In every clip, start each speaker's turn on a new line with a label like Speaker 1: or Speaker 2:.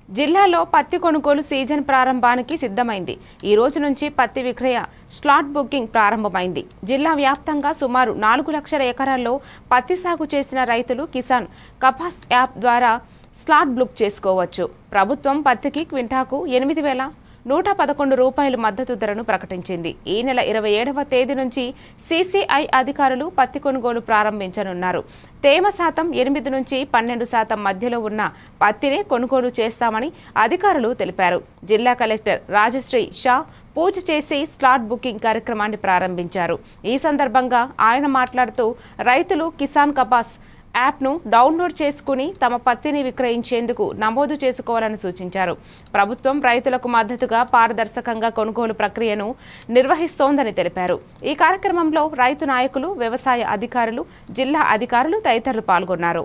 Speaker 1: జిల్లాలో పత్తి కొనుగోలు సీజన్ ప్రారంభానికి సిద్ధమైంది. ఈ రోజు నుంచి పత్తి విక్రయ స్లాట్ బుకింగ్ ప్రారంభమైంది. జిల్లా వ్యాప్తంగా సుమారు 4 లక్షల ఎకరాల్లో పత్తి సాగు చేసిన రైతులు కిసాన్ కపాస్ యాప్ ద్వారా స్లాట్ బుక్ చేసుకోవచ్చు. ప్రభుత్వం పత్తికి క్వింటాకు 8,111 రూపాయల మద్దతు ధరను ప్రకటించింది. ఈ నెల 27వ తేదీ నుంచి సీసీఐ అధికారులు పత్తి కొనుగోలు ప్రారంభించనున్నారు. తేమ శాతం 8 నుంచి 12% మధ్యలో ఉన్న పత్తినే కొనుగోలు చేస్తామని అధికారులు తెలిపారు. జిల్లా కలెక్టర్ రాజశ్రీ షా పూజ చేసి స్లాట్ బుకింగ్ కార్యక్రమాన్ని ప్రారంభించారు. ఈ సందర్భంగా ఆయన మాట్లాడుతూ రైతులు కిసాన్ కపాస్ యాప్ను డౌన్లోడ్ చేసుకుని తమ పత్తిని విక్రయించేందుకు నమోదు చేసుకోవాలని సూచించారు. ప్రభుత్వం రైతులకు మద్దతుగా పారదర్శకంగా కొనుగోలు ప్రక్రియను నిర్వహిస్తోందని తెలిపారు. ఈ కార్యక్రమంలో రైతు నాయకులు, వ్యవసాయ అధికారులు, జిల్లా అధికారులు తదితరులు పాల్గొన్నారు.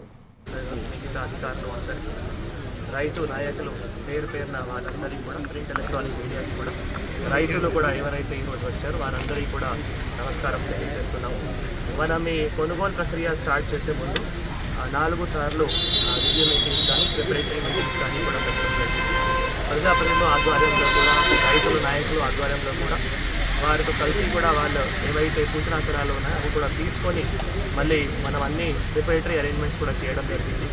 Speaker 2: రైతు నాయకులు పేరు పేరున వాళ్ళందరికీ కూడా ప్రింట్ ఎలక్ట్రానిక్ మీడియాకి కూడా రైతులు కూడా ఎవరైతే ఈరోజు వచ్చారో వారందరికీ కూడా నమస్కారం తెలియజేస్తున్నాము. మనం ఈ కొనుగోలు ప్రక్రియ స్టార్ట్ చేసే ముందు 4 సార్లు రివ్యూ మీటింగ్స్ కానీ ప్రిపరేటరీ మీటింగ్స్ కానీ కూడా పెట్టడం జరిగింది. ప్రజాప్రతినిధుల ఆధ్వర్యంలో కూడా రైతుల నాయకులు ఆధ్వర్యంలో కూడా వారితో కలిసి కూడా వాళ్ళు ఏవైతే సూచనాచరాలు ఉన్నాయో అవి కూడా తీసుకొని మళ్ళీ మనం అన్ని ప్రిపరేటరీ అరేంజ్మెంట్స్ కూడా చేయడం జరిగింది.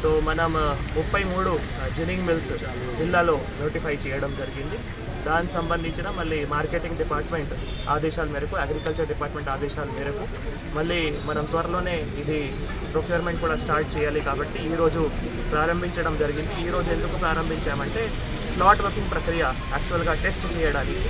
Speaker 2: సో మనం 33 జిన్నింగ్ మిల్స్ జిల్లాలో నోటిఫై చేయడం జరిగింది. దానికి సంబంధించిన మళ్ళీ మార్కెటింగ్ డిపార్ట్మెంట్ ఆదేశాల మేరకు, అగ్రికల్చర్ డిపార్ట్మెంట్ ఆదేశాల మేరకు మళ్ళీ మనం త్వరలోనే ఇది ప్రొక్యూర్మెంట్ కూడా స్టార్ట్ చేయాలి. కాబట్టి ఈరోజు ప్రారంభించడం జరిగింది. ఈరోజు ఎందుకు ప్రారంభించామంటే స్లాట్ బుకింగ్ ప్రక్రియ యాక్చువల్గా టెస్ట్ చేయడానికి